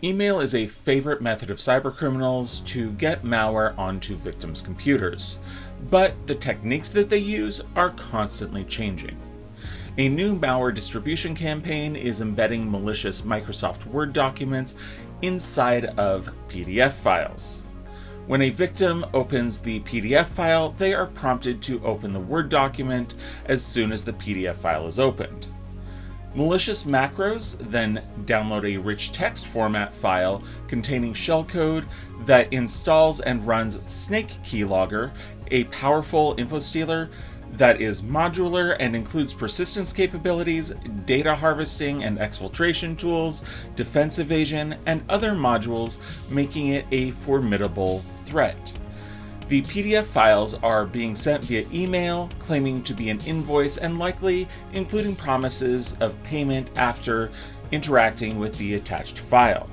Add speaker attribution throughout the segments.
Speaker 1: Email is a favorite method of cybercriminals to get malware onto victims' computers, but the techniques that they use are constantly changing. A new malware distribution campaign is embedding malicious Microsoft Word documents inside of PDF files. When a victim opens the PDF file, they are prompted to open the Word document as soon as the PDF file is opened. Malicious macros then download a rich text format file containing shellcode that installs and runs Snake Keylogger, a powerful info stealer that is modular and includes persistence capabilities, data harvesting and exfiltration tools, defense evasion, and other modules, making it a formidable threat. The PDF files are being sent via email, claiming to be an invoice and likely including promises of payment after interacting with the attached file.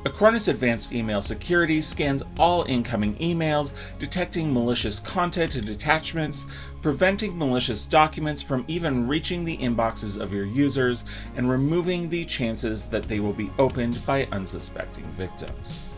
Speaker 1: Acronis Advanced Email Security scans all incoming emails, detecting malicious content and attachments, preventing malicious documents from even reaching the inboxes of your users, and removing the chances that they will be opened by unsuspecting victims.